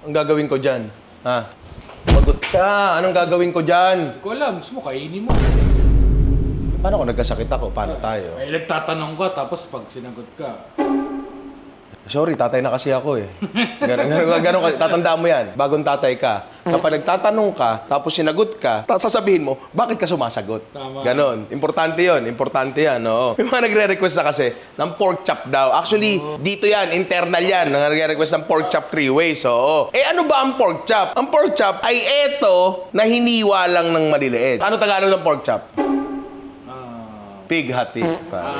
Ang gagawin ko dyan? Ha? Magot ka. Anong gagawin ko dyan? Hindi ko alam. Gusto mo, kainin mo. Paano kung nagkasakit ako? Paano tayo? Ay, nagtatanong ka, tapos pag sinagot ka. Sorry, tatay na kasi ako eh. Ganun, tatandaan mo yan. Bagong tatay ka. Kapag nagtatanong ka, tapos sinagot ka, sasabihin mo, bakit ka sumasagot? Tama. Ganon. Importante yon. Importante yan. Oo. May mga nagre-request na kasi ng pork chop daw. Actually, dito yan. Internal yan. Nagre-request ng pork chop 3 ways. Oo. Eh ano ba ang pork chop? Ang pork chop ay eto na hiniwa lang ng maliliit. Ano Tagalog ng pork chop? Pig hati, pare.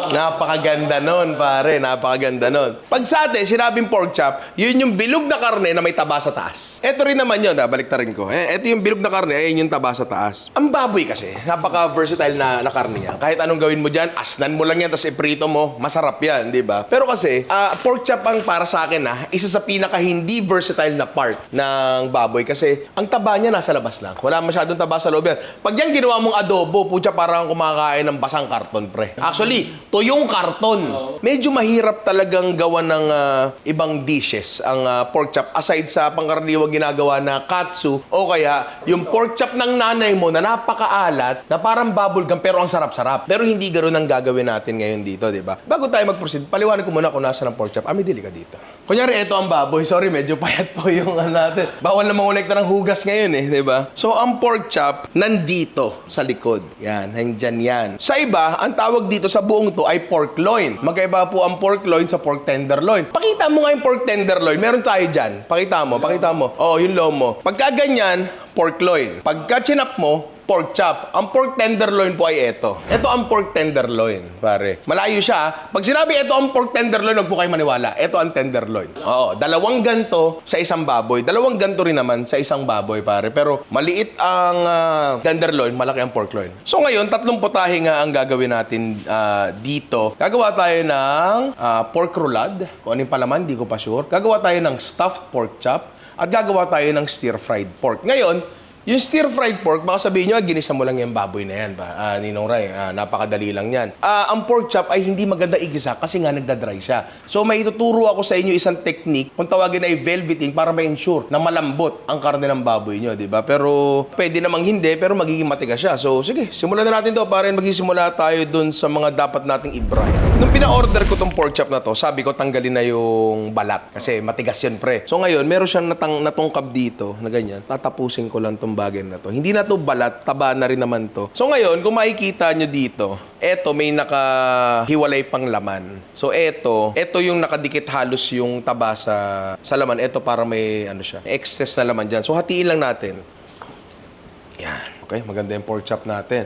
Napakaganda nun, pare. Napakaganda nun. Pag sa atin, sinabing pork chop, yun yung bilog na karne na may taba sa taas. Ito rin naman yun, balik ta rin ko. Ito yung bilog na karne, ayun yung taba sa taas. Ang baboy kasi, napaka-versatile na karne niya. Kahit anong gawin mo dyan, asnan mo lang yan, tapos iprito mo, masarap yan, di ba? Pero kasi, pork chop ang para sa akin, isa sa pinaka hindi versatile na part ng baboy. Kasi, ang taba niya nasa labas lang. Wala masyadong taba sa loob yan. Pag yan ginawa mong adobo, putya parang kumakain ng basang karton, pre. Actually, yung karton. Medyo mahirap talagang gawa ng ibang dishes ang pork chop aside sa pangkaraniwang ginagawa na katsu o kaya yung pork chop ng nanay mo na napakaalat na parang bubblegum pero ang sarap-sarap. Pero hindi ganoon ang gagawin natin ngayon dito, di ba? Bago tayo mag-proceed, paliwanag ko muna kung nasa ng pork chop. Dili ka dito. Kunyari, ito ang baboy. Sorry, medyo payat po yung natin. Bawal na mangolekta ng hugas ngayon eh, di ba? So, ang pork chop nandito sa likod. Yan, nandyan yan. Sa iba, ang tawag dito sa buong to ay pork loin. Magkaiba po ang pork loin sa pork tenderloin. Pakita mo nga yung pork tenderloin. Meron tayo dyan. Pakita mo, pakita mo. Oh, yung lomo. Pagka ganyan, pork loin. Pagka chinap mo, pork chop. Ang pork tenderloin po ay ito. Ito ang pork tenderloin, pare. Malayo siya. Pag sinabi ito ang pork tenderloin, huwag po kayo maniwala. Ito ang tenderloin. Oo, dalawang ganto sa isang baboy. Dalawang ganto rin naman sa isang baboy, pare. Pero maliit ang tenderloin, malaki ang pork loin. So ngayon, tatlong putahe nga ang gagawin natin dito. Gagawa tayo ng pork roulade. Kung ano yung palaman, di ko pa sure. Gagawa tayo ng stuffed pork chop. At gagawa tayo ng stir-fried pork. Ngayon, yung stir-fried pork, baka sabihin nyo, ginisa mo lang yung baboy na yan ba? Ninong Ray, napakadali lang yan. Ang pork chop ay hindi maganda igisa kasi nga nagda-dry siya. So may ituturo ako sa inyo isang technique kung tawagin ay velveting para ma-ensure na malambot ang karne ng baboy nyo, di ba? Pero pwede namang hindi, pero magiging matigas siya. So sige, simulan na natin to para magsisimula tayo dun sa mga dapat nating i-fry. Nung pina-order ko tong pork chop na to, sabi ko tanggalin na yung balat kasi matigas yun, pre. So ngayon, meron siyang natungkab dito na ganyan. Tatapusin ko lang tong bagay na to. Hindi na to balat, taba na rin naman to. So ngayon, kung makikita nyo dito, eto may nakahiwalay pang laman. So eto yung nakadikit halos yung taba sa laman. Eto para may ano siya, excess na laman dyan. So hatiin lang natin. Yan. Okay, maganda yung pork chop natin.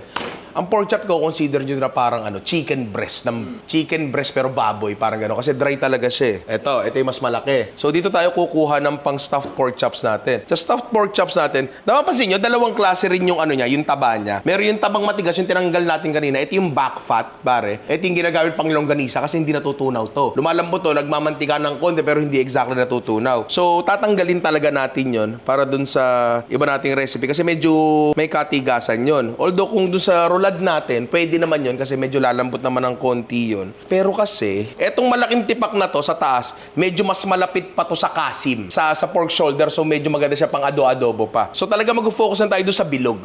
Ang pork chop ko, consider nyo na parang chicken breast. Chicken breast pero baboy, parang gano'n. Kasi dry talaga siya eh. Ito yung mas malaki. So dito tayo kukuha ng pang stuffed pork chops natin. Sa stuffed pork chops natin, napapansin nyo, dalawang klase rin yung yung taba niya. Meron yung tabang matigas, yung tinanggal natin kanina. Ito yung back fat, pare. Ito yung ginagamit pang longganisa kasi hindi natutunaw to. Lumalambot to, nagmamantika ng konti pero hindi exactly natutunaw. So tatanggalin talaga natin yon para dun sa iba nating recipe kasi medyo may katigasan yon. Although kung dun sa roulade natin, pwede naman yon kasi medyo lalambot naman ng konti yon. Pero kasi, etong malaking tipak na to sa taas, medyo mas malapit pa to sa kasim, sa pork shoulder, so medyo maganda siya pang adobo pa. So talaga mag-focus na tayo doon sa bilog.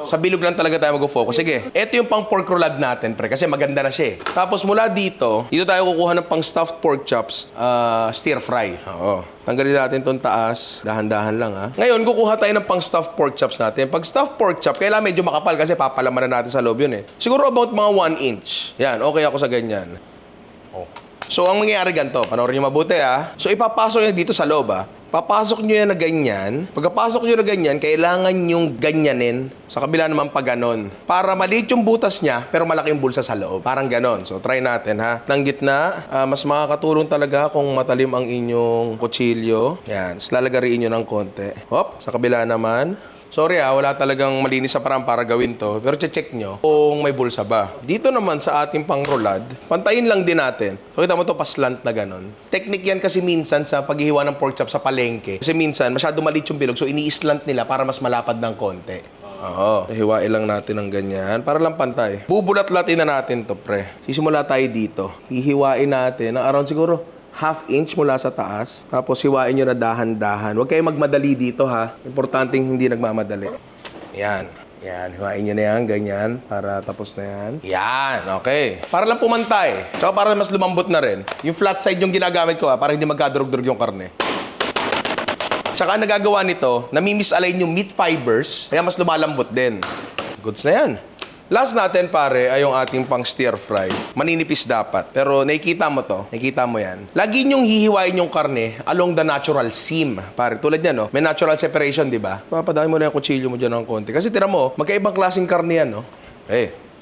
Sa bilog lang talaga tayo mag-focus. Sige, ito yung pang pork roulade natin, pre, kasi maganda na siya. Tapos mula dito tayo kukuha ng pang stuffed pork chops, stir fry. Oo. Tanggalin natin itong taas. Dahan-dahan lang, ha. Ngayon, kukuha tayo ng pang stuffed pork chops natin. Pag stuffed pork chop, kailangan medyo makapal kasi papalaman na natin sa loob yun, eh. Siguro about mga 1 inch. Yan, okay ako sa ganyan. Oh. So, ang mangyayari ganito, panoorin nyo mabuti, ha. So, ipapasok nyo dito sa loob, ha. Papasok nyo yan na ganyan. Pagkapasok nyo na ganyan, kailangan yung ganyanin. Sa kabila naman pa ganon. Para maliit yung butas niya, pero malaki yung bulsa sa loob. Parang ganon. So, try natin, ha. Ng gitna, mas makakatulong talaga kung matalim ang inyong kutsilyo. Yan. Tapos lalagariin nyo ng konti. Hop, sa kabila naman. Sorry wala talagang malinis sa parang para gawin to. Pero check nyo kung may bulsa ba. Dito naman sa ating pang roulade, pantayin lang din natin. So, kita mo to paslant na ganon. Technique yan kasi minsan sa paghihiwa ng pork chop sa palengke. Kasi minsan masyado maliit yung bilog, so ini-slant nila para mas malapad ng konti. Oo. Hiwain lang natin ng ganyan para lang pantay. Bubulat-latin na natin to, pre. Sisimula tayo dito. Hihiwain natin ng around siguro half inch mula sa taas. Tapos hiwain nyo na dahan-dahan. Huwag kayong magmadali dito ha. Importanteng hindi nagmamadali. Yan. Yan. Hiwain nyo na yan. Ganyan. Para tapos na yan. Yan. Okay. Para lang pumantay. Tsaka para mas lumambot na rin. Yung flat side yung ginagamit ko ha. Para hindi magkadurog-durog yung karne. Tsaka ang nagagawa nito, namimisalign yung meat fibers. Kaya mas lumalambot din. Goods na yan. Last natin, pare, ay yung ating pang stir fry. Maninipis dapat. Pero nakikita mo to. Nakikita mo yan. Lagi nyong hihiwain yung karne along the natural seam. Pare, tulad yan, no? May natural separation, di ba? Papadami mo na yung kutsilyo mo dyan ng konti. Kasi tira mo, magkaibang klaseng karne yan, no?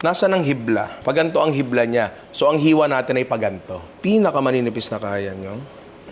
Nasa ng hibla. Paganto ang hibla niya. So, ang hiwa natin ay paganto. Pinakamaninipis na kaya nyo.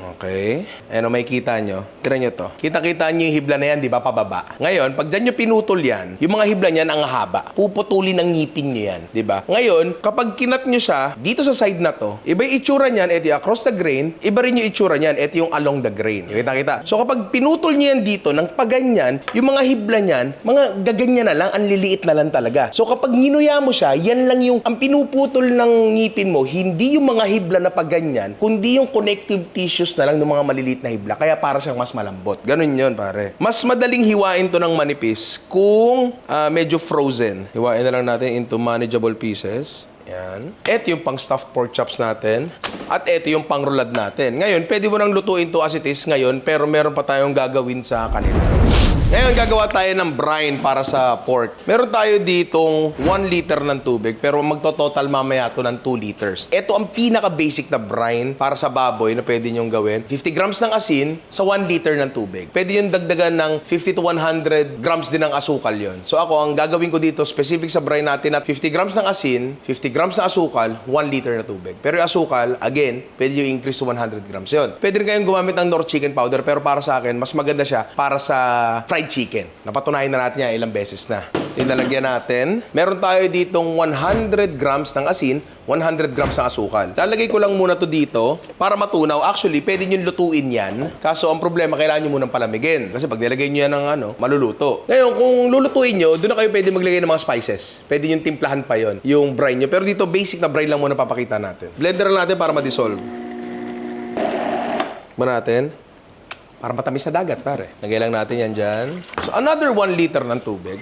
Okay. Ano may kita nyo? Tira nyo to. Kita-kita nyo yung hibla na yan, di ba, pababa. Ngayon, pag dyan nyo pinutol yan, yung mga hibla niyan ang haba. Puputulin ng ngipin nyo yan, di ba? Ngayon, kapag kinat nyo siya, dito sa side na to, iba yung itsura niyan, eto yung across the grain, iba rin yung itsura niyan, eto yung along the grain. Kita-kita. So, kapag pinutol nyo yan dito, ng paganyan, yung mga hibla niyan, mga gaganyan na lang, ang liliit na lang talaga. So, kapag ginuya mo siya, yan lang yung, ang pinuputol ng ngipin mo, hindi yung mga hibla na paganyan, kundi yung connective tissues na lang ng mga maliliit na hibla. Kaya para siyang mas malambot. Ganun yun, pare. Mas madaling hiwain to ng manipis kung medyo frozen. Hiwain na lang natin into manageable pieces. Yan. Ito yung pang stuffed pork chops natin. At ito yung pang rulad natin. Ngayon, pwede mo nang lutuin to as it is ngayon, pero meron pa tayong gagawin sa kanila. Ngayon, gagawa tayo ng brine para sa pork. Meron tayo ditong 1 liter ng tubig, pero magto-total mamaya to ng 2 liters. Ito ang pinaka-basic na brine para sa baboy na pwede nyong gawin. 50 grams ng asin sa 1 liter ng tubig. Pwede yung dagdagan ng 50 to 100 grams din ng asukal yon. So ako, ang gagawin ko dito, specific sa brine natin at 50 grams ng asin, 50 grams ng asukal, 1 liter na tubig. Pero yung asukal, again, pwede yung increase to 100 grams yon. Pwede rin kayong gumamit ng North chicken powder, pero para sa akin, mas maganda siya para sa fried chicken. Napatunayan na natin yan ilang beses na. Tinalagyan natin. Meron tayo ditong 100 grams ng asin, 100 grams ng asukal. Lalagay ko lang muna to dito para matunaw. Actually, pwede nyo lutuin yan. Kaso ang problema, kailangan nyo munang palamigin. Kasi pag nilagay nyo yan ng maluluto. Ngayon, kung lulutuin nyo, doon na kayo pwede maglagay ng mga spices. Pwede nyo timplahan pa yon, yung brine nyo. Pero dito, basic na brine lang muna papakita natin. Blender lang natin para ma-dissolve. Ba natin? Para matamis na dagat, pare. Lagay lang natin yan dyan. So, another 1 liter ng tubig.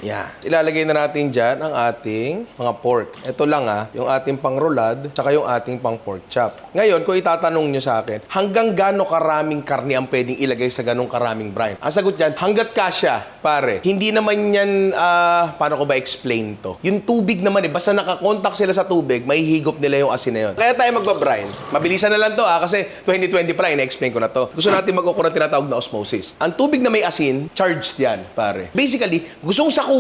Yan. Ilalagay na natin dyan ang ating mga pork. Ito lang yung ating pang-rolad, tsaka yung ating pang-pork chop. Ngayon, kung itatanong nyo sa akin, hanggang gaano karaming karne ang pwedeng ilagay sa ganong karaming brine? Ang sagot yan, hanggat kasya, pare. Hindi naman yan, paano ko ba explain to? Yung tubig naman basta nakakontak sila sa tubig, may higop nila yung asin na yun. Kaya tayo magbabrine. Mabilisan na lang to kasi 2020 pa lang, ina-explain ko na to. Gusto natin mag-ukura tinatawag na osmosis. Ang tubig na may asin, charged yan, pare. Basically, gustong sakupin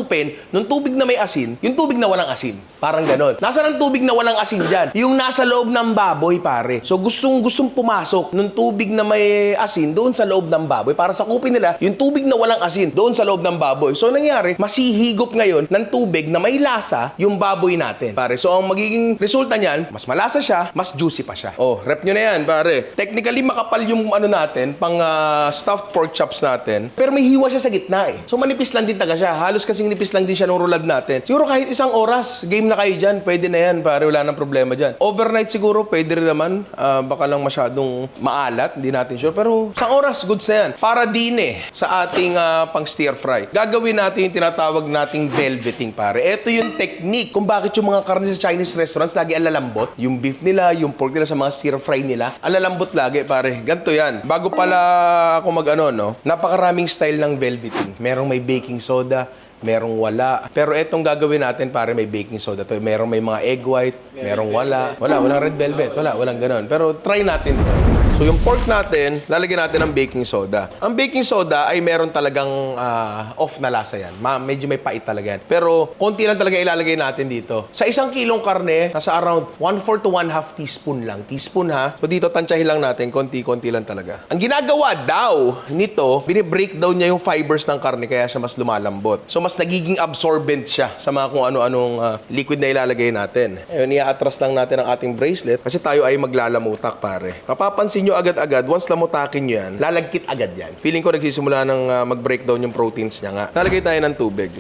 nung tubig na may asin, yung tubig na walang asin. Parang ganon. Nasaan ang tubig na walang asin dyan? Yung nasa loob ng baboy, pare. So, gustong pumasok nung tubig na may asin doon sa loob ng baboy para sakupin nila yung tubig na walang asin doon sa loob ng baboy. So, nangyari, masihigop ngayon ng tubig na may lasa yung baboy natin, pare. So, ang magiging resulta niyan, mas malasa siya, mas juicy pa siya. Oh, rep nyo na yan, pare. Technically, makapal yung natin, pang stuffed pork chops natin, pero may hiwa siya sa gitna So, manipis lang din taga siya. Halos kasing nipis lang din siya ng rulad natin. Siguro kahit isang oras, game na kayo dyan. Pwede na yan, pare. Wala nang problema dyan. Overnight siguro, pwede rin naman. Baka lang masyadong maalat. Hindi natin sure. Pero isang oras, goods na yan. Para din sa ating pang stir fry. Gagawin natin yung tinatawag nating velveting, pare. Ito yung technique kung bakit yung mga karne sa Chinese restaurants lagi ang lalambot. Yung beef nila, yung pork nila sa mga stir fry nila, ang lalambot lagi, pare. Ganito yan. Bago pala ako napakaraming style ng velveting. Merong may baking soda, merong wala. Pero etong gagawin natin, pare, may baking soda to. Merong may mga egg white, merong wala. Walang red velvet. Walang ganon. Pero try natin to. So, yung pork natin, lalagyan natin ng baking soda. Ang baking soda ay meron talagang off na lasa yan. Medyo may pait talaga yan. Pero, konti lang talaga ilalagay natin dito. Sa 1 kilong karne, nasa around 1/4 to 1/2 teaspoon lang. Teaspoon, ha? So, dito, tansyahin lang natin. Konti-konti lang talaga. Ang ginagawa daw nito, binibreakdown niya yung fibers ng karne kaya siya mas lumalambot. So, mas nagiging absorbent siya sa mga kung ano-anong liquid na ilalagay natin. Ayun, i-atras lang natin ang ating bracelet kasi tayo ay maglalamutak, pare. Mapapansin nyo agad-agad, once lamutakin nyo yan, lalagkit agad yan. Feeling ko nagsisimula ng mag-breakdown yung proteins niya nga. Lalagay tayo ng tubig.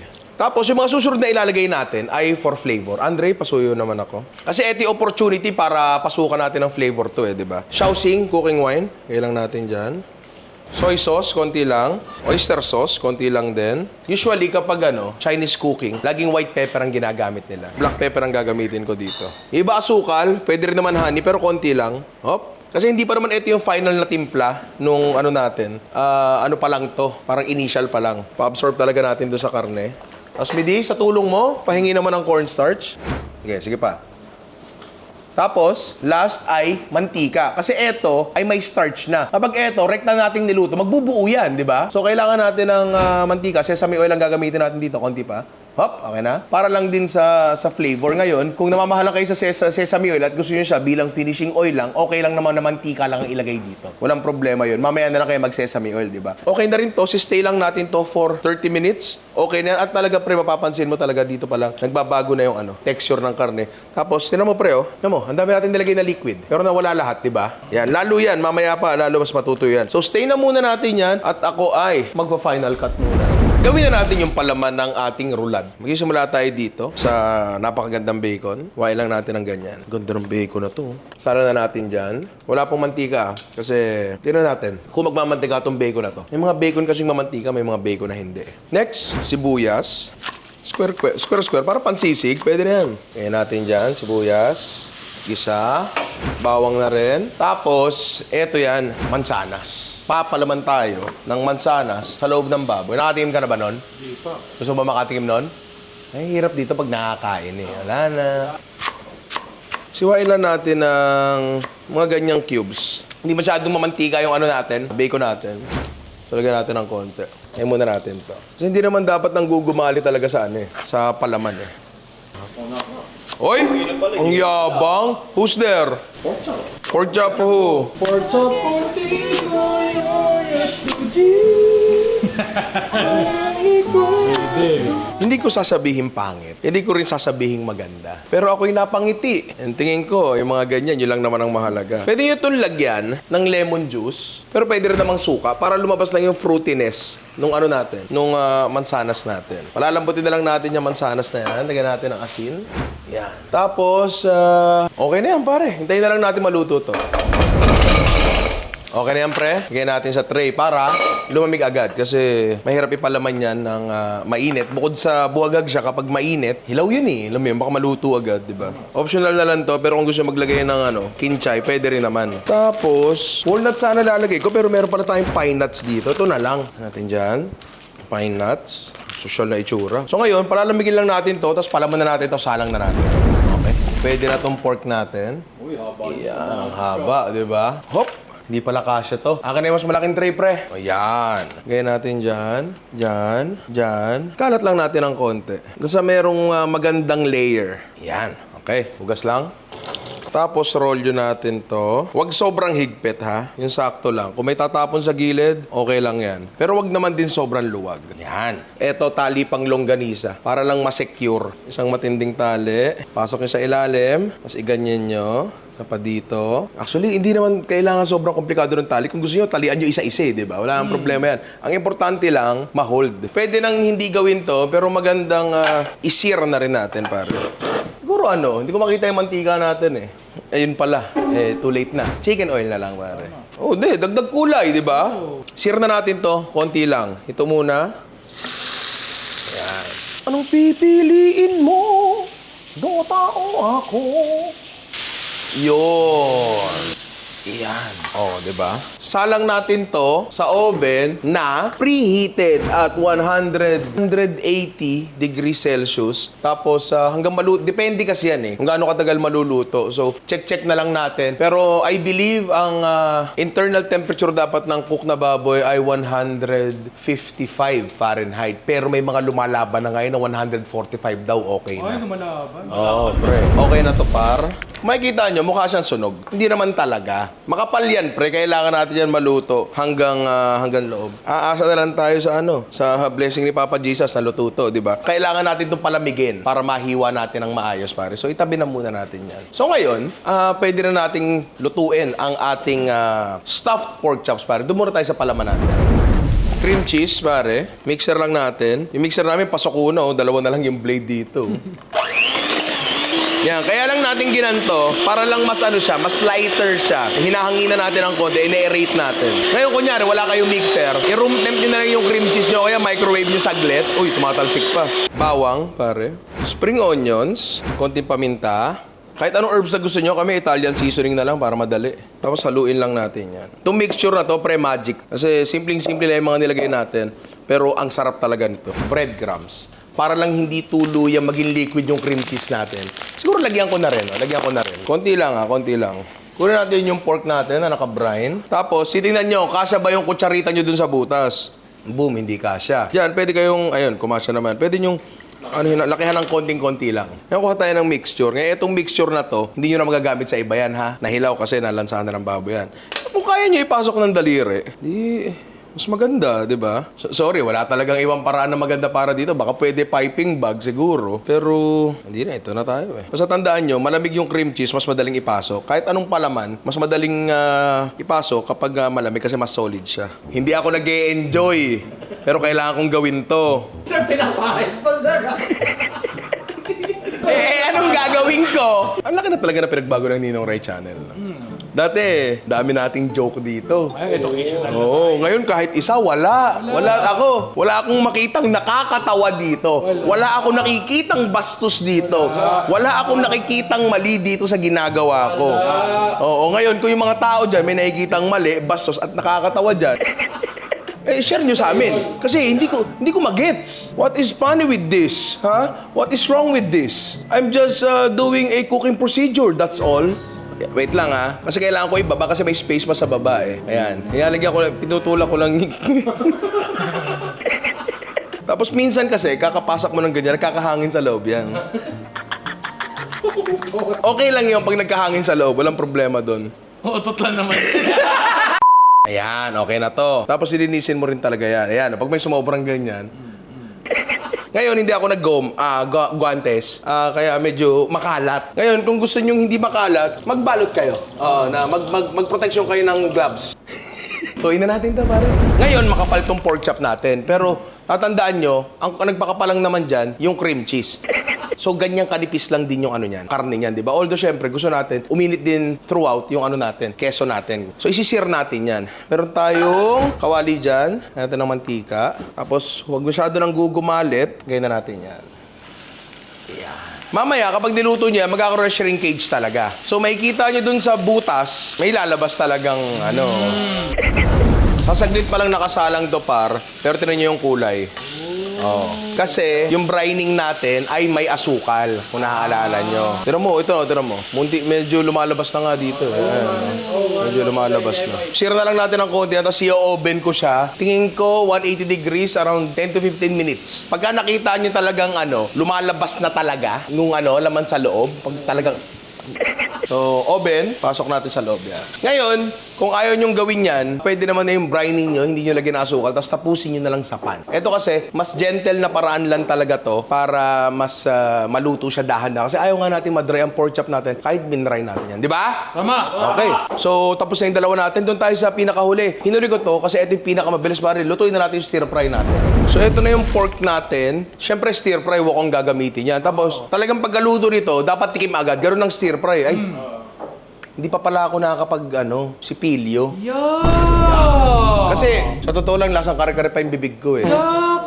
Tapos yung mga susunod na ilalagay natin ay for flavor. Andre, pasuyo naman ako. Kasi ito yung opportunity para pasukan natin ng flavor to di ba? Shaoxing cooking wine, kailang natin dyan. Soy sauce, konti lang. Oyster sauce, konti lang din. Usually, kapag Chinese cooking, laging white pepper ang ginagamit nila. Black pepper ang gagamitin ko dito. Iba asukal, pwede rin naman honey, pero konti lang. Hop. Kasi hindi pa naman ito yung final na timpla nung natin. Ano pa lang to, parang initial pa lang. Pa-absorb talaga natin doon sa karne. Tapos, Midi, sa tulong mo, pahingi naman ng cornstarch. Sige pa. Tapos, last ay mantika. Kasi ito ay may starch na. Kapag ito, rekta nating niluto, magbubuo yan, di ba? So, kailangan natin ng mantika. Sesame oil ang gagamitin natin dito. Konti pa. Hop, okay na? Para lang din sa flavor. Ngayon, kung namamahala kayo sa sesame oil at gusto nyo siya bilang finishing oil lang, okay lang naman na mantika lang ang ilagay dito. Walang problema yun. Mamaya na lang kayo mag-sesame oil, di ba? Okay na rin to. Stay lang natin to for 30 minutes. Okay na yan. At talaga, pre, mapapansin mo talaga dito pa lang. Nagbabago na yung texture ng karne. Tapos, tinan mo, pre, Tinan mo, ang dami natin nilagay na liquid. Pero nawala lahat, di ba? Yan. Lalo yan. Mamaya pa, lalo mas matutuyo yan. So, stay na muna natin yan. At ako ay magpa-final cut muna. Gawin na natin yung palaman ng ating rulad. Magsisimula tayo dito sa napakagandang bacon. Wain lang natin ng ganyan. Ganda ng bacon na to. Sala na natin dyan. Wala pong mantika kasi tingnan natin kung magmamantika itong bacon na to. May mga bacon kasing mamantika, may mga bacon na hindi. Next, sibuyas. Square. Para pansisig. Pwede na yan. Kaya natin dyan, sibuyas. Gisa. Bawang na rin. Tapos, eto yan, mansanas. Papalaman tayo ng mansanas sa loob ng baboy. Nakatikim ka na ba nun? Hindi pa. Gusto mo ba makatikim nun? Ay, hirap dito pag nakakain Wala na. Siwain lang natin ng mga ganyang cubes. Hindi masyadong mamantika yung natin, bacon natin. So, lagyan natin ng konti. Ngayon muna natin to. Kasi hindi naman dapat nang gugumali talaga sa sa palaman Oy! Ang yabang! Who's there? Pork chop who? Pork chop contigo, Hindi ko sasabihin pangit. Hindi ko rin sasabihin maganda. Pero ako'y napangiti. Ang tingin ko, yung mga ganyan, yun lang naman ang mahalaga. Pwede nyo itong lagyan ng lemon juice, pero pwede rin namang suka para lumabas lang yung fruitiness nung natin, nung mansanas natin. Palalambutin na lang natin yung mansanas na yan. Lagyan natin ng asin. Yan. Tapos, okay na yan, pare. Hintayin na lang natin maluto to. Okay na yan, pre. Lagyan natin sa tray para lumamig agad kasi mahirap ipalaman yan ng mainit. Bukod sa buwagag siya, kapag mainit, hilaw yun Alam mo yun, baka maluto agad, di ba? Optional na lang to, pero kung gusto maglagay ng kinchay, pwede rin naman. Tapos, walnut sana lalagay ko, pero meron pala tayong pine nuts dito. Ito na lang. Natin dyan. Pine nuts. Social na itsura. So ngayon, palalamigin lang natin to, tapos palaman na natin to, salang na natin. Okay. Pwede na tong pork natin. Uy, haba. Yan, ang haba, di ba? Hop! Hindi pala kasya to. Akin na yung mas malaking tray, pre. O, yan. Gaya natin dyan. Dyan. Kalat lang natin ng konti. Basta merong magandang layer. Yan. Okay. Hugas lang. Tapos, roll yun natin to. Huwag sobrang higpit, ha? Yung sakto lang. Kung may tatapon sa gilid, okay lang yan. Pero wag naman din sobrang luwag. Yan. Eto, tali pang longganisa. Para lang masecure. Isang matinding tali. Pasok nyo sa ilalim. Tapos iganyan nyo. Pa dito. Actually, hindi naman kailangan sobrang komplikado ng tali. Kung gusto nyo, talian nyo isa-isa, di ba? Wala nang problema yan. Ang importante lang, ma-hold. Pwede nang hindi gawin to, pero magandang i-sear na rin natin, pare. Siguro hindi ko makita yung mantika natin Ayun pala, too late na. Chicken oil na lang, pare. Oh, di, dagdag kulay, di ba? Sear na natin to, konti lang. Ito muna. Yan. Anong pipiliin mo? Dota o ako? Yun. Yan. Oh, 'di ba? Salang natin 'to sa oven na preheated at 180 degrees Celsius. Tapos hanggang maluto, depende kasi yan kung gaano katagal maluluto. So, check na lang natin. Pero I believe ang internal temperature dapat ng cook na baboy ay 155 Fahrenheit. Pero may mga lumalaban na ngayon na 145 daw, okay Ay, na. lumalaban. Oh, pre. Okay na to, par. Makikita nyo, mukha siyang sunog. Hindi naman talaga. Makapal yan, pre. Kailangan natin yan maluto hanggang loob. Aasa na lang tayo sa blessing ni Papa Jesus na luto to, di ba? Kailangan natin itong palamigin para mahiwa natin ng maayos, pare. So, itabi na muna natin yan. So, ngayon, pwede na nating lutuin ang ating stuffed pork chops, pare. Doon muna tayo sa palaman natin. Cream cheese, pare. Mixer lang natin. Yung mixer namin, pasok una, oh. Dalawa na lang yung blade dito. Yan, kaya lang natin ginanto para lang mas ano siya, mas lighter siya. Hinahanginan natin ang konti, ine-aerate natin. Ngayon, kunyari, wala kayong mixer, i-room temp nyo na lang yung cream cheese nyo, kaya microwave nyo saglit. Uy, tumatalsik pa. Bawang, pare. Spring onions, konting paminta. Kahit anong herbs na gusto nyo, kami Italian seasoning na lang para madali. Tapos haluin lang natin yan. Itong mixture na to, pre-magic. Kasi simpleng-simple lang yung mga nilagay natin. Pero ang sarap talaga nito. Breadcrumbs. Para lang hindi tuluyang maging liquid yung cream cheese natin. Siguro lagyan ko na rin, oh. Lagyan ko na rin. Konti lang, konti lang. Kunin natin yung pork natin na naka-brine. Tapos, titingnan nyo, kasya ba yung kutsarita nyo dun sa butas? Boom, hindi kasya. Yan, pwede kayong, ayun, kumasya naman. Pwede nyong, lakihan ng konting-konti lang. Ngayon, kuha tayo ng mixture. Ngayon, itong mixture na to, hindi nyo na magagamit sa iba yan, ha? Nahilaw kasi, nalansahan na ng baboy yan. Kung kaya nyo ipasok ng daliri, mas maganda, di ba? Sorry, wala talagang ibang paraan na maganda para dito. Baka pwede piping bag siguro. Pero, hindi na. Ito na tayo eh. Basta tandaan nyo, malamig yung cream cheese, mas madaling ipasok. Kahit anong palaman, mas madaling ipasok kapag malamig kasi mas solid siya. Hindi ako nag-e-enjoy. Pero kailangan kong gawin to. Sir, pinapahit pa, sir. Anong gagawin ko? Ang laki na talaga na pinagbago ng Ninong Ray Channel. Dati, dami nating joke dito. Ay, educational. Oo, ngayon kahit isa, wala. Wala akong makitang nakakatawa dito. Wala akong nakikitang bastos dito. Wala akong nakikitang mali dito sa ginagawa ko. Oo, ngayon kung yung mga tao dyan may nakikitang mali, bastos at nakakatawa dyan, share nyo sa amin. Kasi hindi ko magets. What is funny with this? Huh? What is wrong with this? I'm just doing a cooking procedure, that's all. Wait lang kasi kailangan ko ibaba kasi may space pa sa baba eh. Ayan. Nilalagyan ko, pinutulak ko lang. Tapos minsan kasi, kakapasak mo ng ganyan, kakahangin sa loob yan. Okay lang yun pag nagkahangin sa loob, walang problema doon. Utot lang naman. Ayan, okay na to. Tapos lilinisin mo rin talaga yan. Ayan, pag may sumobrang ganyan. Ngayon, hindi ako nag-guantes. Kaya medyo makalat. Ngayon, kung gusto nyo hindi makalat, magbalot kayo. Magproteksyon kayo ng gloves. Tuloy na natin ito, pare. Ngayon, makapal tong pork chop natin. Pero, tatandaan nyo, ang nagpakapalang naman dyan, yung cream cheese. So, ganyang kanipis lang din yung ano niyan, karne niyan, di ba? Although, syempre, gusto natin, uminit din throughout yung ano natin, keso natin. So, isisir natin yan. Meron tayong kawali dyan, natin ng mantika. Tapos, huwag masyado ng gugumalit. Ganyan na natin yan. Ayan. Mamaya, kapag niluto niya, magkakaroon ng shrinkage talaga. So, makikita nyo dun sa butas, may lalabas talagang, Sasaglit pa lang nakasalang to, par. Pero tinan nyo yung kulay. Oh. Kasi yung brining natin ay may asukal, kung naaalala nyo. Tira mo, tira mo. Medyo lumalabas na nga dito. Medyo lumalabas na. Share na lang natin ang konti. Tapos i-oven ko siya. Tingin ko 180 degrees around 10 to 15 minutes. Pagka nakita nyo talagang lumalabas na talaga nung laman sa loob. Pag talagang... So, oven, pasok natin sa loob yan. Ngayon, kung ayaw nyong gawin yan, pwede naman na yung brining nyo, hindi nyo lagyan ng asukal, tapos tapusin nyo na lang sa pan. Ito kasi, mas gentle na paraan lang talaga to para mas maluto siya dahan-dahan. Kasi ayaw nga natin madry ang pork chop natin kahit binry natin yan. Di ba? Tama. Okay. So, tapos na yung dalawa natin. Doon tayo sa pinakahuli. Hinuli ko to kasi ito yung pinakamabilis pare. Lutuin na natin yung stir fry natin. So, ito na yung pork natin. Siyempre, stir fry, wak ang gagamitin yan. Tapos, talagang pagkaluto nito, dapat tikim agad. Ganoon ng stir fry. Ay, hindi pa pala ako nakakapag, sipilyo. Kasi, sa totoo lang, lasang kare-kare pa yung bibig ko eh.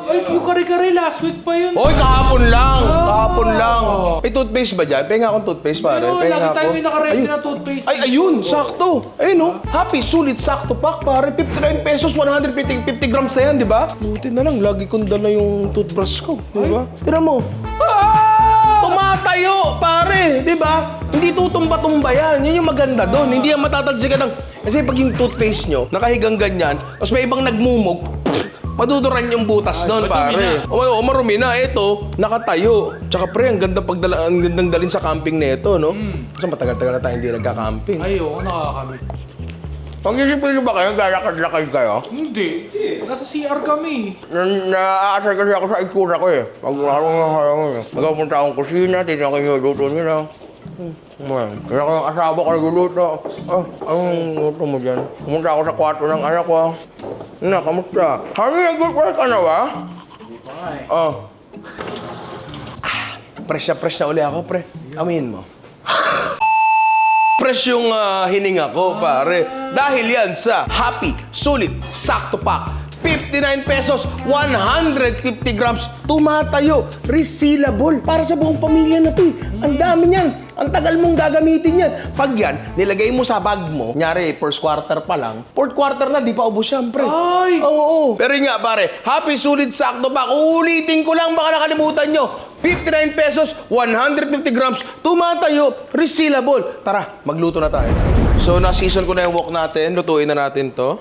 Ay, yung kare-kare last week pa yun. Hoy, kahapon lang! Kahapon lang! May toothpaste ba dyan? Penga akong toothpaste, pare. Ayun, Penga lagi tayo ako. may nakaredy Ayun. na toothpaste. Ay, ayun! Sakto! Ayun, Happy, sulit, sakto pack, pare. 59 pesos, 150 grams na yan, di ba? Buti na lang, lagi kong dala yung toothbrush ko, di ba? Tira mo. Tumatayo, pare, di ba? Hindi tutumba-tumba yan. Yun yung maganda doon. Hindi yan matatalsikan ng... Kasi pag yung toothpaste nyo, nakahigang ganyan, tapos may ibang nagmumog, maduduran yung butas doon, pare. O, marumi na. Ito, nakatayo. Tsaka pre, ang gandang dalhin sa camping nito, no? Kasi matagal-tagal na tayo hindi nagka-camping. Ay, oo, nakakami. Pag-isipin nyo ba kayo, lalakad-lakad kayo? Hindi. Nasa CR kami. Na-aasar kasi ako sa itsura ko eh. Pag magpupunta akong kusina, titignan ko yung luto nila. Kaya ko yung asawa ko nagluluto. Anong luto mo dyan? Pumunta ako sa kwarto ng anak ko. Kamusta? Honey, nag-work ka na ba? Hindi pa nga eh. Oh. Fresh na uli ako, pre. Amin mo. Fresh yung hininga ko, pare. Dahil yan sa Happy, Sulit, Sakto Pack. 59 pesos, 150 grams, tumatayo, resealable. Para sa buong pamilya na to eh. Ang dami niyan. Ang tagal mong gagamitin yan. Pag yan, nilagay mo sa bag mo, nyari, first quarter pa lang, fourth quarter na, di pa ubos yan, pre. Ay! Oo. Pero yun nga, pare, Happy, Sulit, Sakto Pack. Uulitin ko lang, baka nakalimutan nyo. 59 pesos, 150 grams, tumatayo, resealable. Tara, magluto na tayo. So, na-season ko na yung wok natin. Lutuin na natin to.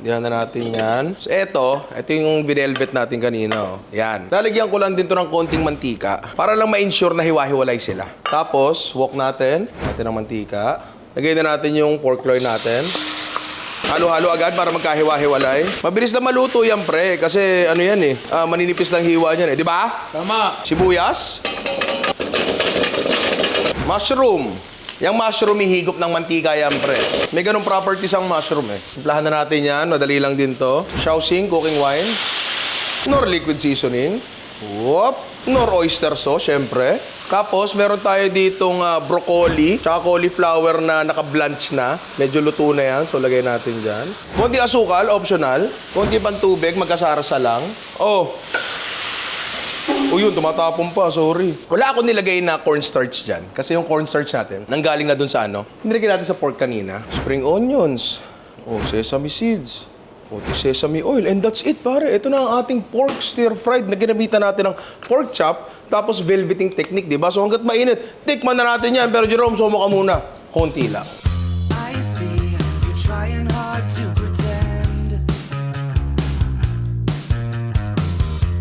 Diyan na natin yan. So, ito yung vinelvet natin kanina. Oh. Yan. Lalagyan ko lang din to ng konting mantika para lang ma-ensure na hiwa-hiwalay sila. Tapos, wok natin ng mantika. Lagay na natin yung pork loin natin. Halo-halo agad para magkahiwa-hiwalay. Mabilis na maluto yan, pre. Kasi ano yan eh. Maninipis lang hiwa niyan eh. Di ba? Tama. Sibuyas. Mushroom. Yung mushroom, hihigop ng mantika yan, pre. May ganung properties ang mushroom eh. Timplahan na natin yan. Madali lang din to. Shaoxing, cooking wine. Nor liquid seasoning. Whoop. Nor oyster sauce, syempre. Tapos, meron tayo ditong broccoli, tsaka cauliflower na naka-blanch na. Medyo luto na yan, so lagay natin dyan. Konti asukal, optional. Konti pang tubig, magkasarsa lang. Oh. Yun, tumatapon pa, sorry. Wala ako nilagay na cornstarch dyan. Kasi yung cornstarch natin, nanggaling na dun sa ano. Nilagay natin sa pork kanina. Spring onions. Sesame seeds. Sesame oil. And that's it, pare. Ito na ang ating pork stir-fried na ginamitan natin ng pork chop. Tapos velveting technique, di ba? So hanggat mainit, tikman na natin yan. Pero Jerome, sumo ka muna. Konti lang. I see you're trying hard to pretend,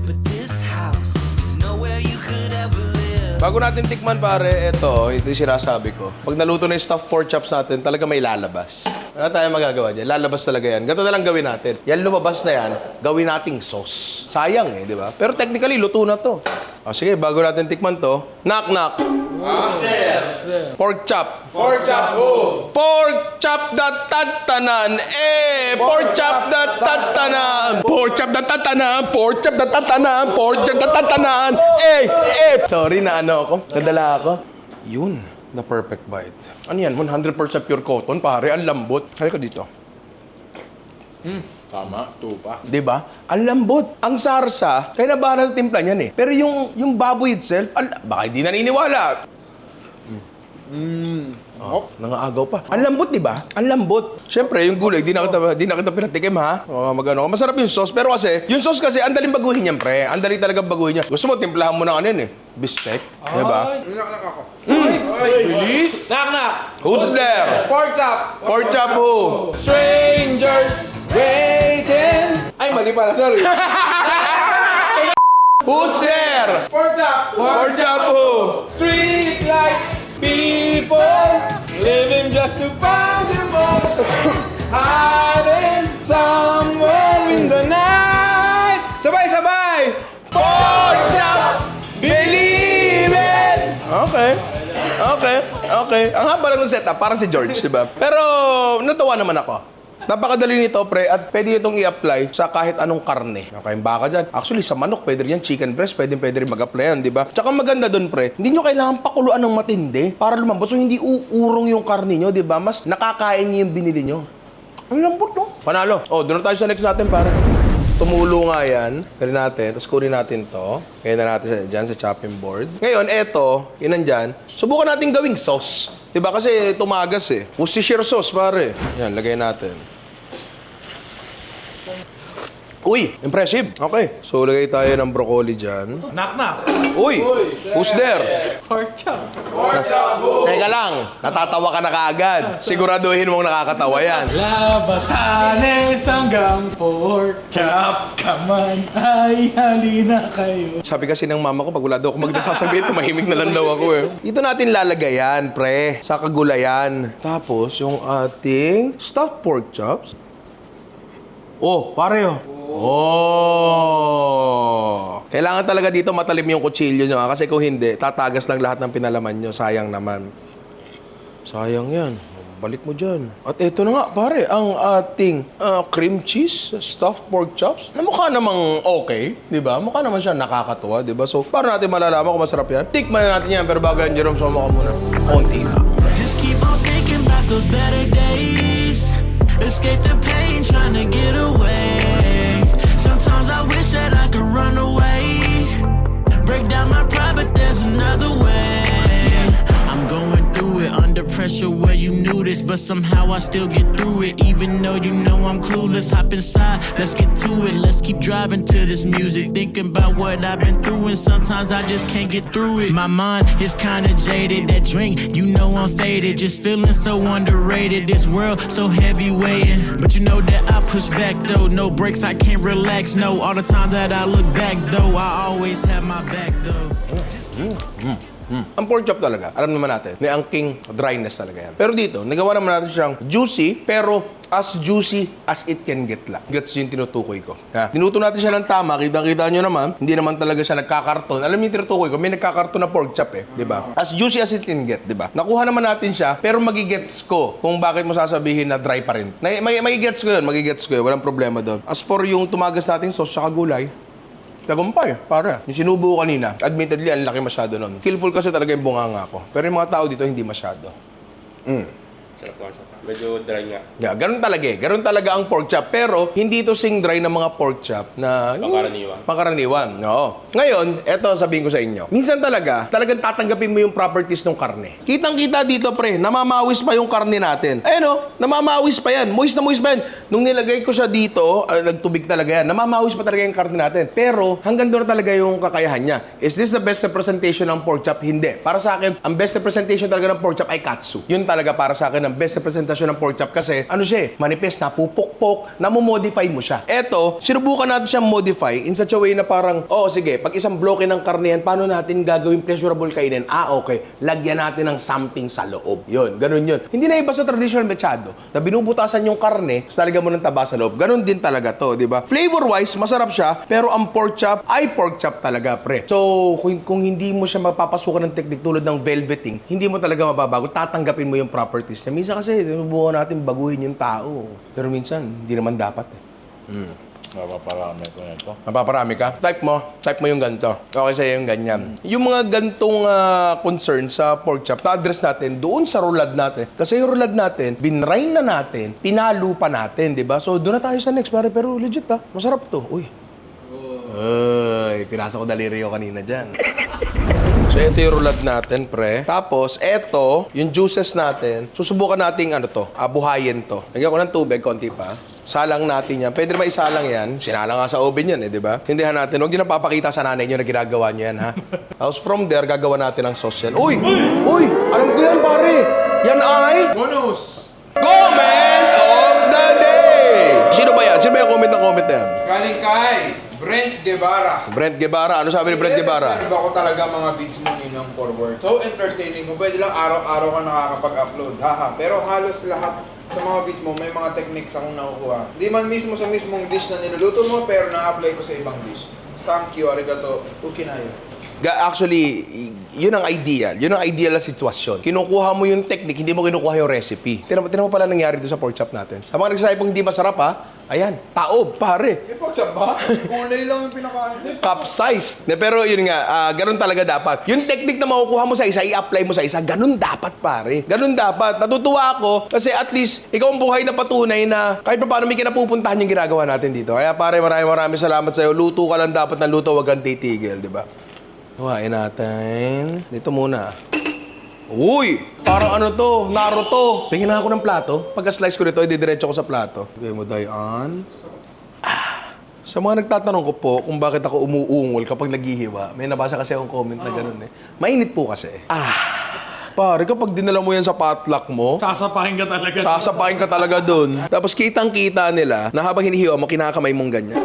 but this house is nowhere you could ever live. Bago natin tikman, pare, ito yung sinasabi ko. Pag naluto na yung stuffed pork chops natin, talaga may lalabas. Wala tayong magagawa dyan. Lalabas talaga yan. Ganito na lang gawin natin. Yan lumabas na yan, gawin nating sauce. Sayang eh, di ba? Pero technically, luto na to. Sige, bago natin tikman to, knock-knock. Pork chop. Pork chop ho! Pork chop that tatanan. Pork chop that tatanan. Pork chop that tatanan. Pork chop that tatanan. Pork chop that tatanan. Sorry na ano ako. Nadala ako. Yun. The perfect bite. Ano yan? 100% pure cotton, pare. Ang lambot. Halika dito. Tama, tupa. Diba? Ang lambot. Ang sarsa. Kaya nabahala sa timpla niyan eh. Pero yung baboy itself, baka hindi naniniwala. Nangaagaw pa. Ang lambot, di ba? Ang lambot. Siyempre, yung gulay, di na kita pinatikim, ha? Magano. Masarap yung sauce. Pero kasi, yung sauce kasi, ang daling baguhin yan, pre. Ang daling talaga baguhin yan. Gusto mo, timplahan mo ng ano yun, eh. Bistek. Di ba? Ay, bilis! Who's there? Pork chop! Pork chop who? Strangers waiting! Ay, mali pala, sorry. Who's there? Pork chop! Pork chop who? Street lights, people living just to find the most, hiding somewhere in the night. Sabay-sabay! Pork chop! Believe it! Okay. Ang haba lang ng setup, parang si George, di ba? Pero natuwa naman ako. Napakadali nito, pre, at pwede itong i-apply sa kahit anong karne. Okay, baka dyan. Actually, sa manok, pwede rin yan. Chicken breast, pwede rin mag-apply yan, di ba? Tsaka maganda doon, pre, hindi nyo kailangan pakuluan ng matindi para lumambot. So, hindi uurong yung karne nyo, di ba? Mas nakakain nyo yung binili nyo. Ang lambot, no? Panalo. Doon na tayo sa next natin, pare. Tumulo nga yan. Kaya natin. Tapos kunin natin to. Kaya na natin dyan sa chopping board. Ngayon, eto, yun nandyan. Subukan natin gawing sauce. Diba? Kasi tumagas eh. Worcestershire sauce, pare. Yan, lagay natin. Uy, impressive. Okay. So, lagay tayo ng broccoli dyan. Knock-knock! Uy, who's there? Pork chop! Teka lang, natatawa ka na kaagad. Siguraduhin mong nakakatawa yan. Labatanes hanggang pork chop ka man, ay halina kayo. Sabi kasi ng mama ko, pag wala daw ako magsasabihin, tumahimik na lang daw ako eh. Dito natin lalagayan, pre, sa kagulayan. Tapos, yung ating stuffed pork chops. Pare Kailangan talaga dito matalim yung kutsilyo nyo, kasi kung hindi, tatagas lang lahat ng pinalaman nyo. Sayang naman. Sayang yan. balik mo dyan. At ito na nga, pare, ang ating cream cheese, stuffed pork chops, na mukha namang okay, di ba? Mukha naman siya nakakatuwa, di ba? So, para natin malalaman kung masarap yan, tikman na natin yan. Pero bago yan, Jerome, soma ka muna. Konti lang. Just keep on thinking about those better days. Escape the pain, trying to get away. Sometimes I wish that I could run away. Break down my pride, but there's another way. I'm going through it under pressure where you knew this, but somehow I still get through it. Even though you know I'm clueless, hop inside, let's get to it. Let's keep driving to this music, thinking about what I've been through, and sometimes I just can't get through it. My mind is kinda jaded, that drink, you know I'm faded. Just feeling so underrated, this world so heavy weighing. But you know that I push back though, no breaks, I can't relax, no. All the time that I look back though, I always have my back though. Ang pork chop talaga, alam naman natin, may ang king dryness talaga yan. Pero dito, nagawa naman natin siyang juicy, pero as juicy as it can get lang. Gets yung tinutukoy ko. Ha? Tinuto natin siya ng tama, kitang-kita nyo naman, hindi naman talaga siya nagkakarton. Alam niyo yung tinutukoy ko, may nagkakarton na pork chop di ba? As juicy as it can get, di ba? Nakuha naman natin siya, pero magigets ko kung bakit mo sasabihin na dry pa rin. Magigets ko yun, walang problema doon. As for yung tumagas natin sauce sa gulay, tagumpay, para. Yung sinubo ko kanina, admittedly, ang laki masyado nun. Killful kasi talaga yung bunganga ko. Pero yung mga tao dito, hindi masyado. Sarap nga siya. Medyo dry nga. Yeah, ganun talaga eh. Ganun talaga ang pork chop. Pero, hindi ito sing dry ng mga pork chop na... Pangkaraniwan. Pangkaraniwan, oo. Ngayon, eto sabihin ko sa inyo. Minsan talagang tatanggapin mo yung properties ng karne. Kitang-kita dito, pre, namamawis pa yung karne natin. Ayan o, namamawis pa yan. Moist na moist pa yan. Nung nilagay ko siya dito, nagtubig talaga yan. Namamawis pa talaga yung karne natin. Pero, hanggang doon talaga yung kakayahan niya. Is this the best representation ng pork chop? Hindi. Para sa akin, ang best representation talaga ng pork chop ay katsu. Yun talaga para sa akin ang best representation ng pork chop kasi ano siya, manipis, napupukpok, namomodify mo siya. Eto, sinubukan natin siyang modify in such a way na parang, sige, pag isang bloke ng karne yan, paano natin gagawin pleasurable kainin? Okay, lagyan natin ng something sa loob. Yun, ganun yun. Hindi na iba sa traditional mechado na binubutasan yung karne, tapos talagyan mo ng taba sa loob. Ganun din talaga to, di ba? Flavor-wise, masarap siya, pero ang pork chop ay pork chop talaga, pre. So, kung hindi mo siya mapapasukan ng technique tulad ng velveting, hindi mo talaga mababago, tatanggapin mo yung properties niya. Minsan kasi, sinubukan natin baguhin yung tao. Pero minsan, hindi naman dapat eh. Mapaparami ko na ito. Mapaparami ka? Type mo yung ganito. Okay sa'yo yung ganyan. Yung mga gantong concern sa pork chop, na-address natin doon sa rulad natin. Kasi yung rulad natin, binrain na natin, pinalo pa natin, di ba? So, doon na tayo sa next, pare. Pero legit masarap to. Uy. Uy, pinasa ko daliri ko kanina dyan. So, ito yung rulad natin, pre. Tapos, ito, yung juices natin, susubukan natin, buhayin to. Lagyan ko ng tubig, konti pa. Salang natin yan. Pwede naman isalang yan. Sinala nga sa oven yan, di ba? Tindihan natin. Huwag nyo napapakita sa nanay nyo na ginagawa nyo yan, ha? Tapos, from there, gagawa natin ng sauce yan. Uy! Alam ko yan, pare! Yan ay... Bonus! Comment of the day! Sino ba yan? Sino ba yung comment na yan? Galing kay Brent Guevara. Brent Guevara. Ano sabi ni Brent Guevara? Serve ako talaga mga beats mo ninong forward. So entertaining. Kung pwede lang araw-araw ka nakakapag-upload. Haha. Pero halos lahat sa mga beats mo, may mga techniques akong nakukuha. Hindi man mismo sa mismong dish na niluluto mo, pero na-apply ko sa ibang dish. Thank you, arigato, ukinayo. Actually, yun ang ideal. Yun ang ideal na sitwasyon. Kinukuha mo yung technique, hindi mo kinukuha yung recipe. Tinan mo pala nangyari doon sa pork chop natin. Sa mga nagsasabi pong hindi masarap ayan, taob, pare. Eh, pork chop ba? Kulay lang yung pinakain. Capsized. Pero yun nga, ganun talaga dapat. Yung technique na makukuha mo sa isa, i-apply mo sa isa, ganun dapat, pare. Ganun dapat. Natutuwa ako kasi at least, ikaw ang buhay na patunay na kahit pa paano may kinapupuntahan yung ginagawa natin dito. Kaya pare, maraming salamat sa'yo. Luto ka lang dapat ng luto, wag kang titigil, di ba? Huwain natin. Dito muna. Uy! Parang Naruto. Tingin na ako ng plato. Pagka-slice ko nito, ididiretso ko sa plato. Okay mo, Dayan. Sa mga nagtatanong ko po kung bakit ako umuungol kapag naghihiwa, may nabasa kasi akong comment na ganun Mainit po kasi. Pare, kapag dinala mo yan sa potluck mo, Sasapakin ka talaga. sasapakin ka talaga dun. Tapos kitang-kita nila na habang hinihiwa mo, kinakamay mong ganyan.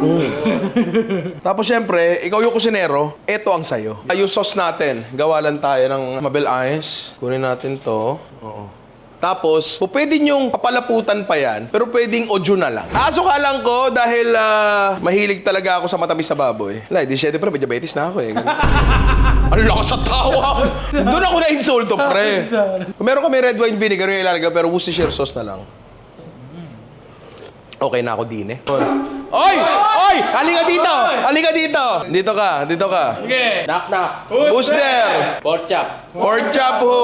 Tapos syempre, ikaw yung kusinero, eto ang sayo. Yung sauce natin, gawa lang tayo ng Mabel Ice. Kunin natin to. Oo. Tapos, pwede nyong papalaputan pa yan, pero pwedeng audio na lang. Aso ka lang ko dahil mahilig talaga ako sa matamis na baboy. Wala, di syempre, may diabetes na ako eh. Ano lakas sa tawa? Doon ako na-insulto, pre. Kung meron kami red wine vinegar, yung ilalagay, pero Worcestershire sauce na lang. Okay na ako din eh. Oy! Oy! Halika dito! Halika dito! Dito ka, dito ka. Sige. Knock. Booster! Pork chop. Pork chop ho!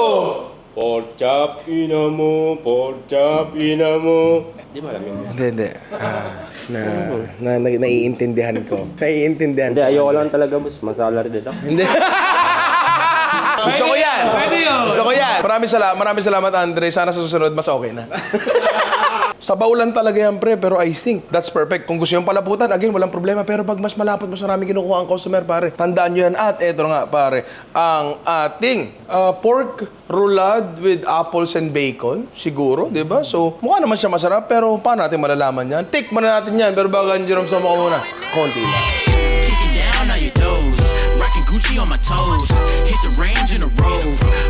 Pork chop, ina mo. Pork chop, ina mo. Di ba alam yun? Hindi. Naiintindihan ko. Naiintindihan. Hindi, ayoko lang talaga, boss. Masala rin dito. Hindi. Gusto ko yan. Pwede yun. Gusto ko yan. Maraming salamat, Andre. Sana sa susunod, mas okay na. Sabaw lang talaga yan, pre. Pero I think that's perfect. Kung gusto yung palaputan, again, walang problema. Pero pag mas malapot, mas maraming kinukuha ang customer, pare. Tandaan nyo yan. At eto nga, pare. Ang ating pork roulade with apples and bacon. Siguro, di ba? So, mukha naman siya masarap. Pero paano natin malalaman yan? Tikman na natin yan. Pero bago ang Jerome, sama ko muna. Konti lang. Kicking down on your toes, rocking Gucci on my toes. Hit the range in a row,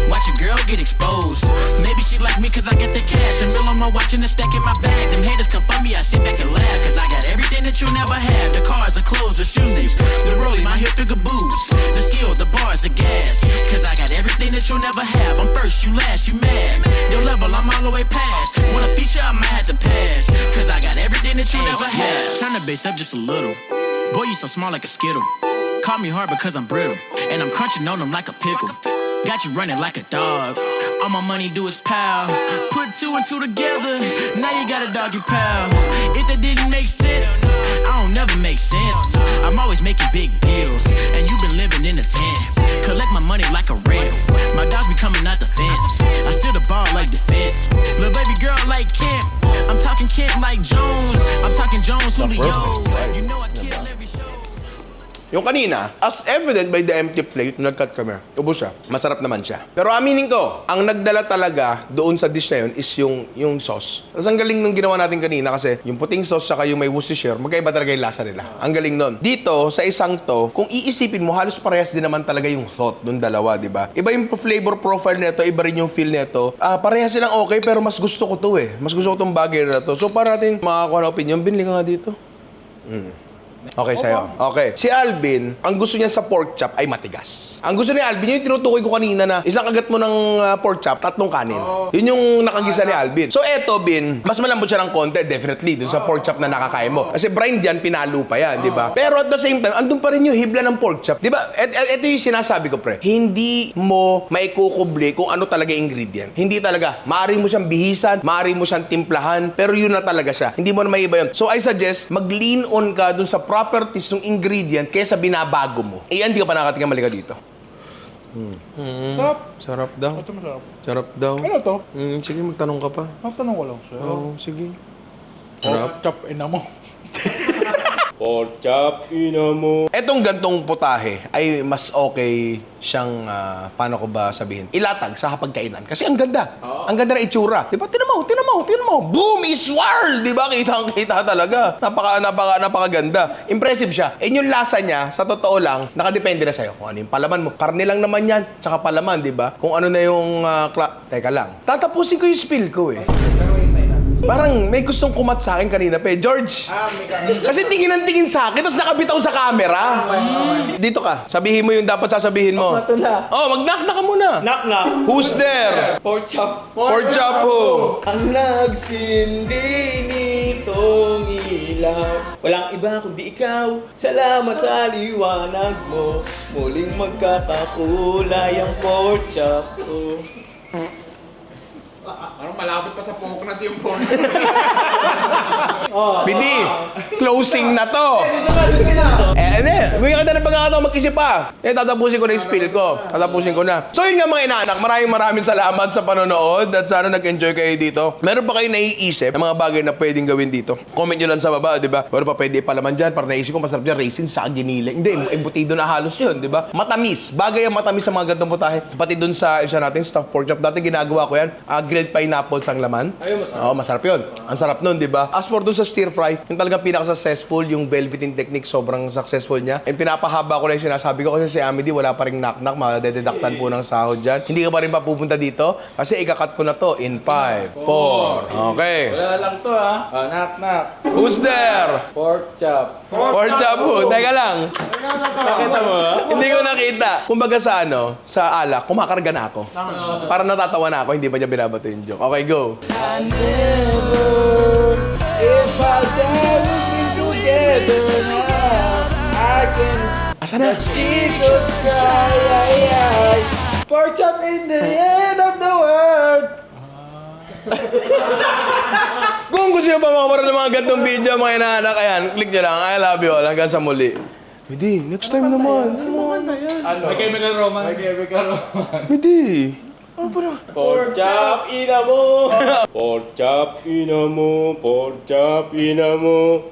watch a girl get exposed. Maybe she like me cause I get the cash. And real on my watch and the stack in my bag. Them haters come for me, I sit back and laugh. Cause I got everything that you never had. The cars, the clothes, the shoes, the rollie, my hip figure boots. The skill, the bars, the gas. Cause I got everything that you never have. I'm first, you last, you mad. Your level, I'm all the way past. Want a feature, I might have to pass. Cause I got everything that you never had. Turn the bass up just a little. Boy, you so small like a Skittle. Call me hard because I'm brittle. And I'm crunching on them like a pickle. Got you running like a dog. All my money do is pal. Put two and two together. Now you got a doggy pal. If that didn't make sense, I don't never make sense. I'm always making big deals. And you been living in the tents. Collect my money like a rent. My dogs be coming out the fence. I steal the ball like defense. Little baby girl like Kent. I'm talking Kent like Jones. I'm talking Jones Julio. You know I kill every show. Yung kanina, as evident by the empty plate, nag-cut kami. Ubus siya. Masarap naman siya. Pero aminin ko, ang nagdala talaga doon sa dish na yun is yung sauce. Tapos ang galing nung ginawa natin kanina kasi yung puting sauce saka yung may Worcestershire, magkaiba talaga yung lasa nila. Ang galing nun. Dito, sa isang to, kung iisipin mo, halos parehas din naman talaga yung thought nung dalawa, di ba? Iba yung flavor profile nito, iba rin yung feel nito. Parehas silang okay, pero mas gusto ko to eh. Mas gusto ko tong bagay na to. So para natin makakuha na opinion, binili ka nga dito. Okay sa'yo. Okay. Si Alvin, ang gusto niya sa pork chop ay matigas. Ang gusto ni Alvin, yung tinutukoy ko kanina na isang kagat mo ng pork chop, 3 kanin. Yun yung nakagisa ni Alvin. So eto, Bin, mas malambot siya ng konti, definitely, dun sa pork chop na nakakain mo. Kasi brine yan, pinalo pa yan, di ba? Pero at the same time, andun pa rin yung hibla ng pork chop. Di ba? Ito yung sinasabi ko, pre. Hindi mo maikukubli kung ano talaga ingredient. Hindi talaga. Maaari mo siyang bihisan, maaari mo siyang timplahan, pero yun na talaga siya. Hindi mo na maiba yun. So I suggest, mag-lean on ka dun sa properties ng ingredient kaysa binabago mo. Hindi ka pa nakatikim, mali ka dito. Sarap. Sarap daw. Ito masarap. Sarap daw. Ano to? Sige, magtanong ka pa. Matanong ko lang sa'yo. Oo, sige. Pork chop, ina mo. Pork chop, ina mo. Etong gantong putahe ay mas okay siyang, paano ko ba sabihin, ilatag sa hapagkainan. Kasi ang ganda. Ang ganda ng itsura. Di ba? Tinan mo. Boom! Iswirl! Di ba? Kita talaga. Napakaganda. Impressive siya. And yung lasa niya, sa totoo lang, nakadepende na sa'yo kung ano yung palaman mo. Karne lang naman yan, tsaka palaman, di ba? Kung ano na yung, teka lang. Tatapusin ko yung spill ko eh. Parang may gustong kumat sa akin kanina, pe. George! Kasi tingin ng tingin sa akin, tapos nakabitaw sa camera. Dito ka. Sabihin mo yung dapat sasabihin mo. Ito na. Oh, mag-knock na ka muna. Knock. Who's there? Pork chop. Pork chop ho. Ang nagsindi nitong ilaw. Walang iba kundi ikaw. Salamat sa liwanag mo. Muling magkakakulay ang pork chop ko. Parang malapit pa sa coconut yung pork. Bidi, closing na to. Hindi. Bigyan ka na ng pagkakataon mag-isip pa. Tatapusin ko na yung spill ko. Tatapusin ko na. So yun nga mga inaanak, maraming salamat sa panonood at sana nag-enjoy kayo dito. Meron pa kayo naiisip ng mga bagay na pwedeng gawin dito? Comment nyo lang sa baba, di ba? Meron pa pwede ipalaman dyan para naisip ko masarap dyan, raisin sa giniling. Hindi, embutido na halos yun, di ba? Matamis. Bagay ang matamis sa mga gantong putahe. Pati dun sa isa natin, stuffed pork chop. Dati ginagawa ko yan, grilled pineapple ang laman. Ayun, masarap. Oo, masarap yun. Ang sarap nun, di ba? As for dun sa stir fry, yung talagang successful yung velveting technique, sobrang successful niya. And pinapahaba ko lang yung sinasabi ko kasi si Amity wala pa ring knock-knock, madededaktan po ng sahod dyan. Hindi ka pa rin papupunta dito kasi ikakat ko na to in 5, 4. Okay. Wala lang to ha. Knock. Who's there? Pork chop. Pork chop po. Teka lang. Nakita mo ha? Hindi ko nakita. Kumbaga sa sa alak, kumakarga na ako. Para natatawa na ako, hindi pa niya binabato yung joke. Okay, go. If I die with me together now, I can Asa na? Jesus cry. Pork chop in the end of the world. Kung gusto nyo pa makaparoon ng mga gantong video, mga inaanak, ayan, click nyo lang. I love you all. Hanggang sa muli. Hindi, next time naman. May chemical romance. Hindi. Ano ba na? Pork chop, ina mo. Pork chop, ina mo. Pork chop, ina mo.